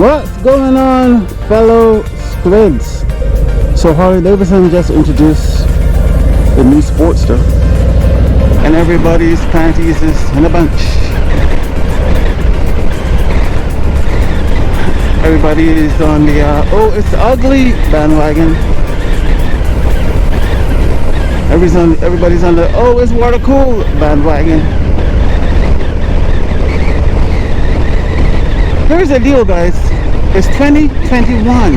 What's going on, fellow squids. So Harley Davidson just introduced the new Sportster, and everybody's panties is in a bunch. Everybody is on the oh, it's ugly bandwagon. Everybody's on the oh, it's water cool bandwagon. Here's the deal, guys. It's 2021.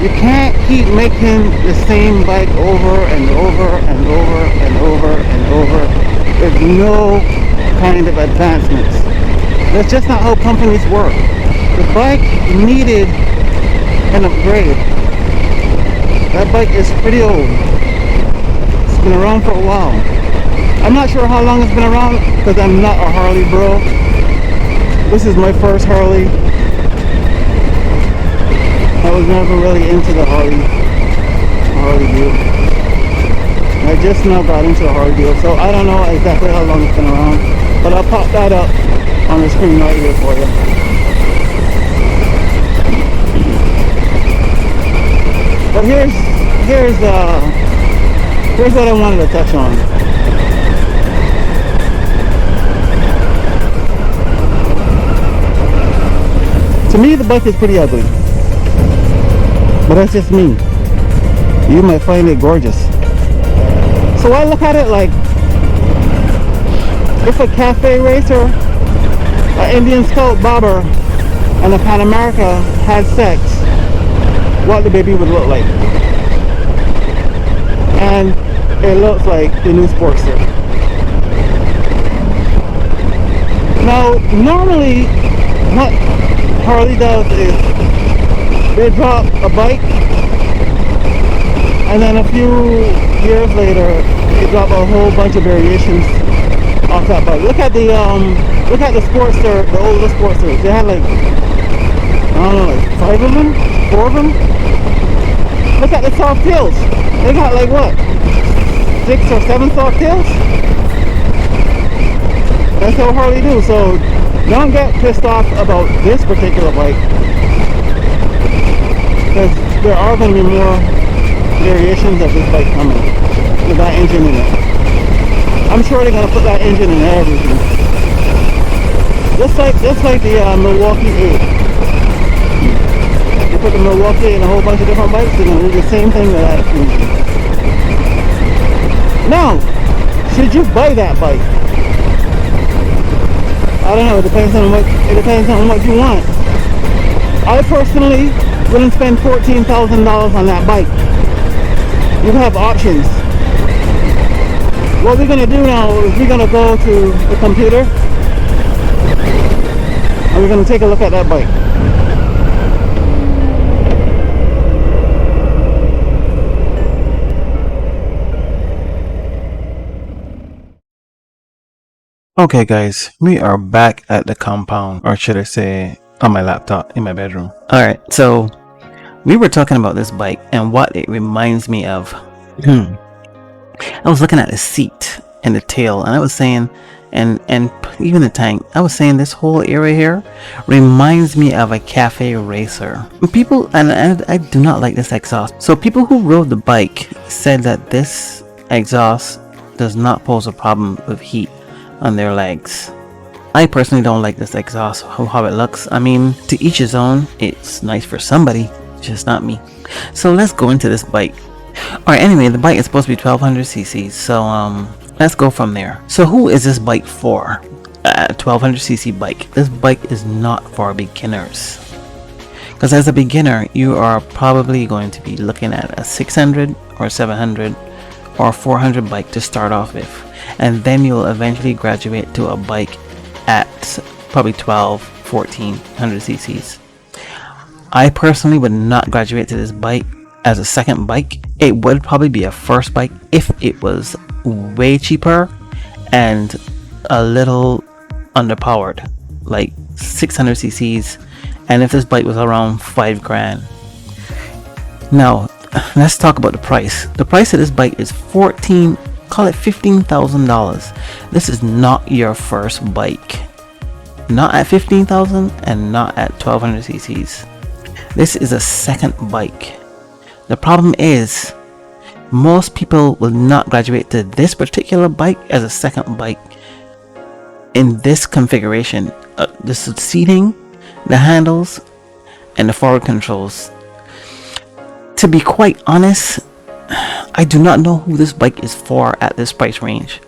You can't keep making the same bike over and over and over and over and over with no kind of advancements. That's just not how companies work. The bike needed an upgrade. That bike is pretty old. It's been around for a while. I'm not sure how long it's been around because I'm not a Harley bro. This is my first Harley. I was never really into the Harley deal. I just now got into the Harley deal, so I don't know exactly how long it's been around, but I'll pop that up on the screen right here for you. But here's what I wanted to touch on. To me, the bike is pretty ugly, but that's just me. You might find it gorgeous. So I look at it like if a cafe racer, an Indian Scout bobber, and a Pan America had sex, what the baby would look like. And it looks like the new Sportster. Now, normally what Harley does is they drop a bike, and then a few years later they drop a whole bunch of variations off that bike. Look at the Sportster, the older Sportsters. They had like, I don't know, like 5 of them, 4 of them. Look at the soft tails. They got like what, 6 or 7 soft tails? That's how Harley do. So don't get pissed off about this particular bike, because there are going to be more variations of this bike coming with that engine in it. I'm sure they're going to put that engine in everything. Just like the Milwaukee 8. They put the Milwaukee in a whole bunch of different bikes. They're going to do the same thing to that engine. Now, should you buy that bike? I don't know, it depends on what you want. I personally wouldn't spend $14,000 on that bike. You have options. What we're gonna do now is we're gonna go to the computer and we're gonna take a look at that bike. Okay guys, we are back at the compound, or should I say on my laptop in my bedroom. Alright, so we were talking about this bike and what it reminds me of. I was looking at the seat and the tail, and I was saying, and even the tank, I was saying this whole area here reminds me of a cafe racer. People, and I do not like this exhaust. So people who rode the bike said that this exhaust does not pose a problem with heat on their legs. I personally don't like this exhaust, how it looks. I mean, to each his own. It's nice for somebody, just not me. So let's go into this bike. Alright, anyway, the bike is supposed to be 1200 cc's, so let's go from there. So who is this bike for? A 1200 cc bike. This bike is not for beginners, because as a beginner you are probably going to be looking at a 600 or 700 or 400 bike to start off with, and then you'll eventually graduate to a bike at probably 1400 cc's. I personally would not graduate to this bike as a second bike. It would probably be a first bike if it was way cheaper and a little underpowered, like 600 cc's, and if this bike was around 5 grand. Now let's talk about the price. The price of this bike is call it $15,000. This is not your first bike, not at $15,000 and not at 1200 cc's. This is a second bike. The problem is, most people will not graduate to this particular bike as a second bike in this configuration. The seating, the handles, and the forward controls. To be quite honest, I do not know who this bike is for at this price range,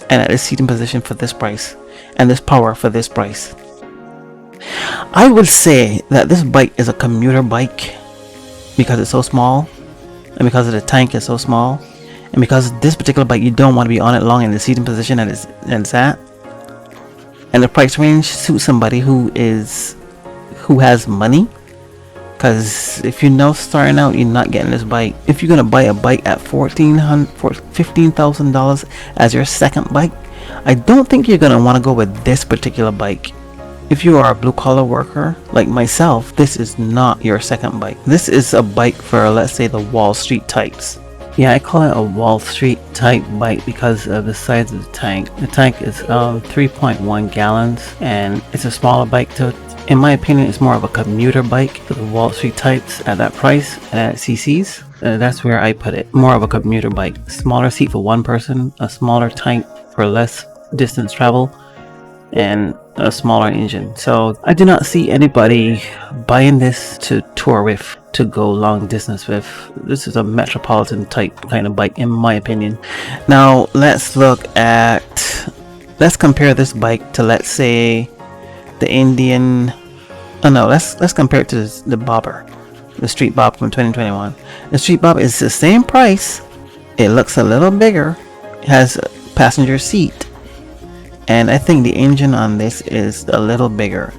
and at this seating position for this price, and this power for this price. I would say that this bike is a commuter bike because it's so small, and because of the tank is so small, and because this particular bike you don't want to be on it long in the seating position that it's at, and the price range suits somebody who has money. Because if you know starting out, you're not getting this bike. If you're gonna buy a bike at $15,000 as your second bike, I don't think you're gonna want to go with this particular bike. If you are a blue collar worker like myself, this is not your second bike. This is a bike for, let's say, the Wall Street types. Yeah, I call it a Wall Street type bike because of the size of the tank. The tank is 3.1 gallons, and it's a smaller bike. So in my opinion, it's more of a commuter bike for the Wall Street types at that price, at CCs. That's where I put it. More of a commuter bike. Smaller seat for one person, a smaller tank for less distance travel, and a smaller engine. So I do not see anybody buying this to tour with, to go long distance with. This is a metropolitan type kind of bike in my opinion. Now let's compare this bike to, let's say, the Indian, let's compare it to the Bobber, the Street Bob from 2021. The Street Bob is the same price. It looks a little bigger, it has a passenger seat, and I think the engine on this is a little bigger.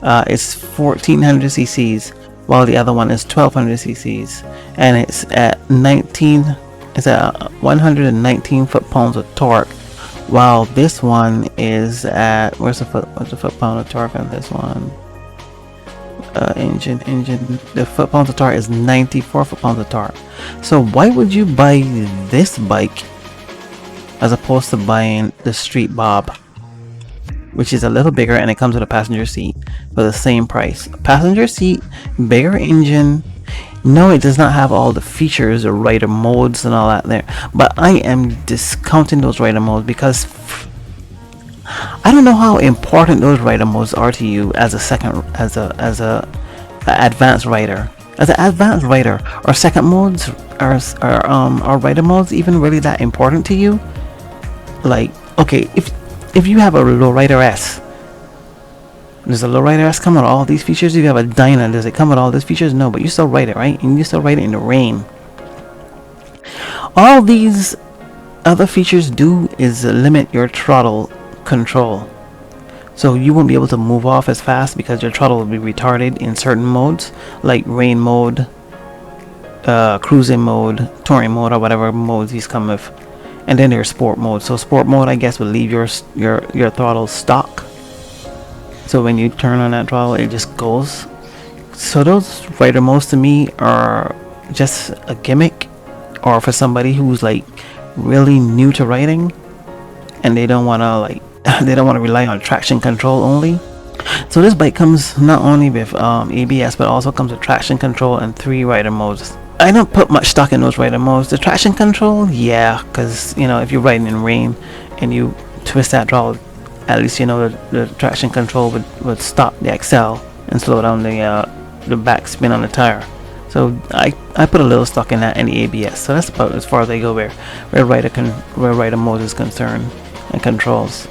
It's 1400 cc's, while the other one is 1200 cc's, and it's at 119 foot-pounds of torque, while this one is at, what's the foot-pound of torque on this one? Engine, the foot-pounds of torque is 94 foot-pounds of torque. So why would you buy this bike as opposed to buying the Street Bob, which is a little bigger and it comes with a passenger seat for the same price? Passenger seat, bigger engine. No, it does not have all the features or rider modes and all that there, but I am discounting those rider modes because I don't know how important those rider modes are to you as a advanced rider. As an advanced rider, are second modes are rider modes even really that important to you? Like, okay, if you have a lowrider S, does a lowrider S come with all these features? If you have a Dyna, does it come with all these features? No, but you still ride it, right? And you still ride it in the rain. All these other features do is limit your throttle control. So you won't be able to move off as fast because your throttle will be retarded in certain modes, like rain mode, cruising mode, touring mode, or whatever modes these come with. And then there's sport mode. So sport mode, I guess, will leave your throttle stock. So when you turn on that throttle, it just goes. So those rider modes to me are just a gimmick, or for somebody who's like really new to riding and they don't want to rely on traction control only. So this bike comes not only with ABS, but also comes with traction control and 3 rider modes. I don't put much stock in those rider modes. The traction control, yeah, because if you're riding in rain and you twist that throttle, at least the traction control would stop the XL and slow down the back spin on the tire. So I put a little stock in that and the ABS. So that's about as far as I go where rider mode is concerned and controls.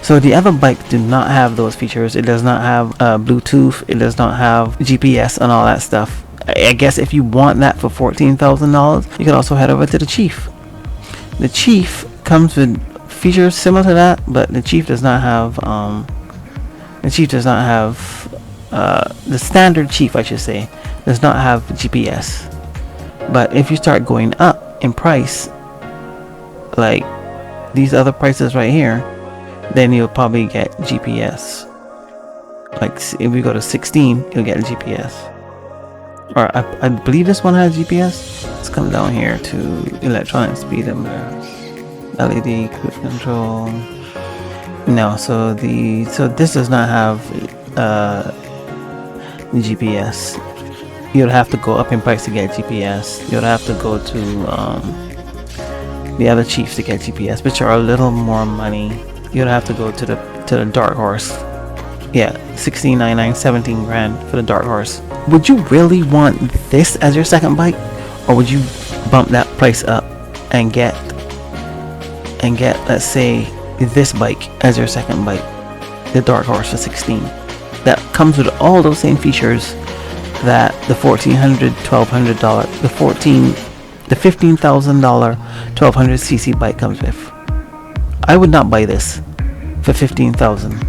So the other bike do not have those features. It does not have Bluetooth. It does not have GPS and all that stuff. I guess if you want that for $14,000, you can also head over to the Chief. The Chief comes with features similar to that, but the Chief does not have the standard Chief, I should say, does not have GPS. But if you start going up in price, like these other prices right here, then you'll probably get GPS. Like if we go to 16, you'll get GPS. Or I believe this one has GPS. Let's come down here to electronic speedometer, LED cruise control. No, so this does not have GPS. you'd have to go up in price to get GPS. You'd have to go to the other chiefs to get GPS, which are a little more money. You'd have to go to the Dark Horse. Yeah, 16.99, 17 grand for the Dark Horse. Would you really want this as your second bike, or would you bump that price up and get let's say this bike as your second bike, the Dark Horse for 16? That comes with all those same features that the $1,400, $1,200, the $15,000 1200cc bike comes with. I would not buy this for $15,000.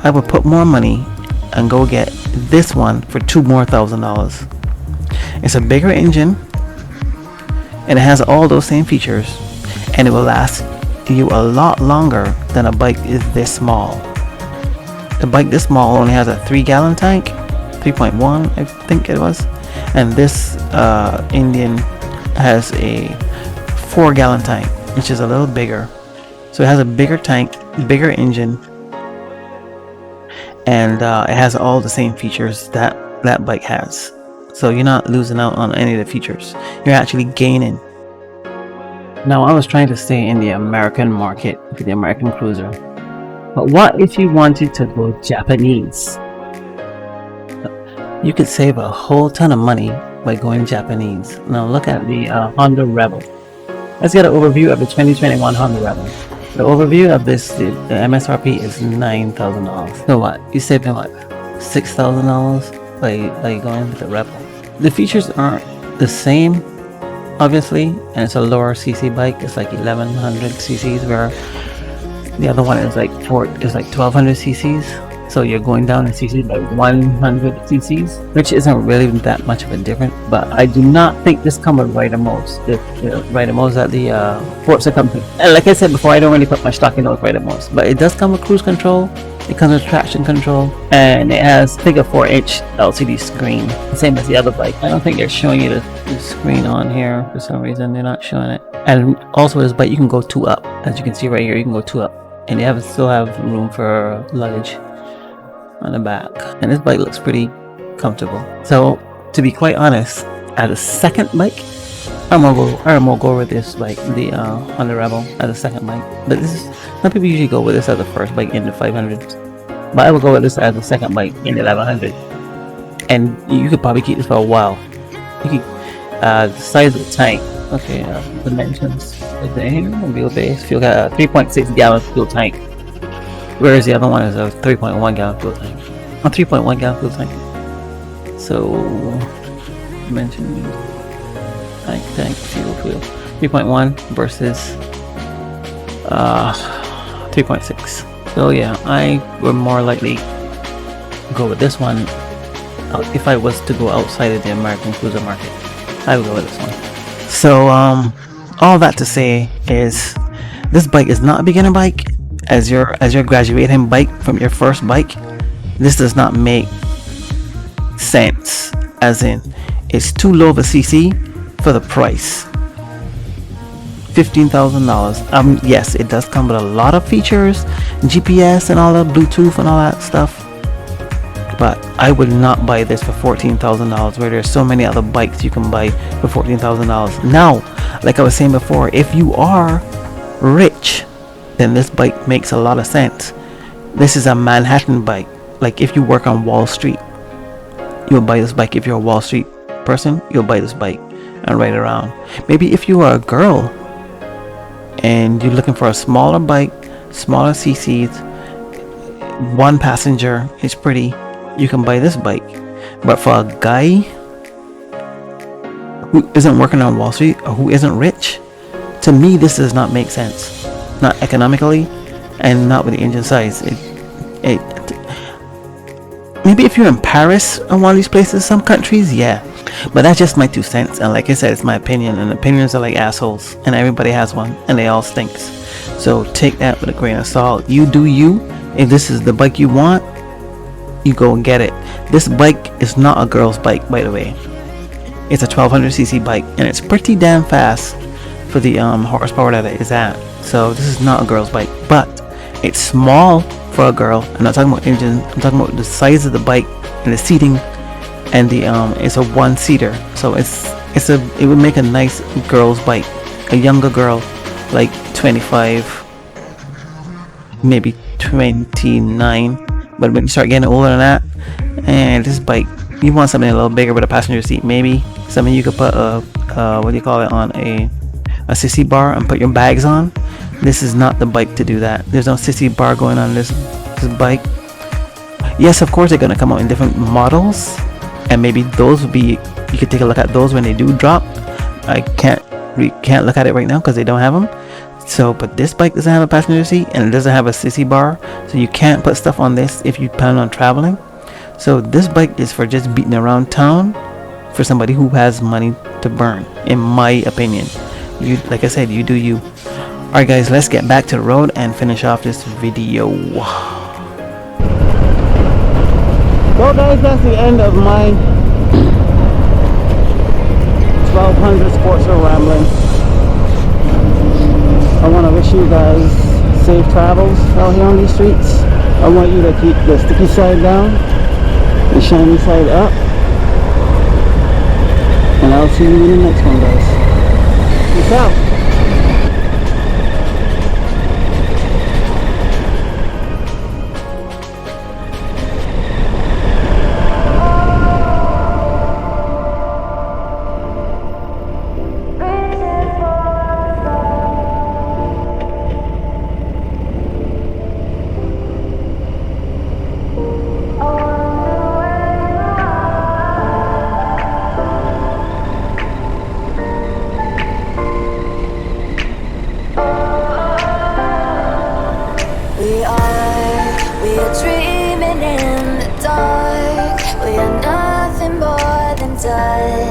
I would put more money and go get this one for $2,000 more. It's a bigger engine and it has all those same features, and it will last you a lot longer than a bike is this small. The bike this small only has a 3-gallon tank, 3.1 I think it was, and this Indian has a 4-gallon tank, which is a little bigger. So it has a bigger tank, bigger engine, and it has all the same features that that bike has. So you're not losing out on any of the features, you're actually gaining. Now, I was trying to stay in the American market for the American cruiser, but what if you wanted to go Japanese? You could save a whole ton of money by going Japanese. Now look at the Honda Rebel. Let's get an overview of the 2021 Honda Rebel. The overview of this, the MSRP is $9,000. So what? You saving what? $6,000 by going with the Rebel. The features aren't the same, obviously, and it's a lower cc bike. It's like 1100 cc's, where the other one is like 1200 cc's. So you're going down in cc by 100 cc's, which isn't really that much of a difference. But I do not think this comes with rider modes. The rider modes at the Sportster company. And like I said before, I don't really put much stock in those rider modes. But it does come with cruise control. It comes with traction control, and it has a 4-inch LCD screen, same as the other bike. I don't think they're showing you the screen on here for some reason. They're not showing it. And also, this bike you can go 2 up, as you can see right here. You can go 2 up, and they still have room for luggage on the back. And this bike looks pretty comfortable. So, to be quite honest, as a second bike, I'm gonna go with this bike, the Honda Rebel, as a second bike. But this is, some people usually go with this as the first bike in the 500s, but I will go with this as the second bike in the 1100. And you could probably keep this for a while. You could, the size of the tank. Okay, dimensions. Wheelbase. Fuel got a 3.6 gallon fuel tank, whereas the other one is a 3.1 gallon fuel tank. A 3.1 gallon fuel tank. So dimensions. Tank fuel 3.1 versus 3.6. So yeah, I would more likely go with this one if I was to go outside of the American cruiser market. I would go with this one. So all that to say is, this bike is not a beginner bike. As your graduating bike from your first bike, this does not make sense. As in, it's too low of a CC for the price. $15,000. Yes, it does come with a lot of features, GPS and all that, Bluetooth and all that stuff, but I would not buy this for $14,000, where there's so many other bikes you can buy for $14,000. Now, like I was saying before, if you are rich, then this bike makes a lot of sense. This is a Manhattan bike. Like if you work on Wall Street, you'll buy this bike. If you're a Wall Street person, you'll buy this bike and ride around. Maybe if you are a girl and you're looking for a smaller bike, smaller CCs, 1 passenger, it's pretty, you can buy this bike. But for a guy who isn't working on Wall Street or who isn't rich, to me this does not make sense. Not economically, and not with the engine size. Maybe if you're in Paris or one of these places, some countries, yeah. But that's just my 2 cents, and like I said, it's my opinion, and opinions are like assholes, and everybody has one, and they all stinks. So take that with a grain of salt. You do you. If this is the bike you want, you go and get it. This bike is not a girl's bike, by the way. It's a 1200cc bike, and it's pretty damn fast for the horsepower that it is at. So this is not a girl's bike, but it's small for a girl. I'm not talking about engine, I'm talking about the size of the bike and the seating and the it's a one-seater, so it would make a nice girl's bike, a younger girl, like 25, maybe 29. But when you start getting older than that, and this bike, you want something a little bigger with a passenger seat, maybe something you could put a what do you call it, on a sissy bar and put your bags on. This is not the bike to do that. There's no sissy bar going on this bike. Yes, of course they're gonna come out in different models, and maybe those would be, you could take a look at those when they do drop. We can't look at it right now because they don't have them. So, but this bike doesn't have a passenger seat and it doesn't have a sissy bar, so you can't put stuff on this if you plan on traveling. So this bike is for just beating around town, for somebody who has money to burn, in my opinion. You, like I said, you do you. Alright guys, let's get back to the road and finish off this video. Well guys, that's the end of my 1200 Sportster rambling. I want to wish you guys safe travels out here on these streets. I want you to keep the sticky side down, the shiny side up, and I'll see you in the next one, guys. Peace out. We are dreaming in the dark. We are nothing more than dust.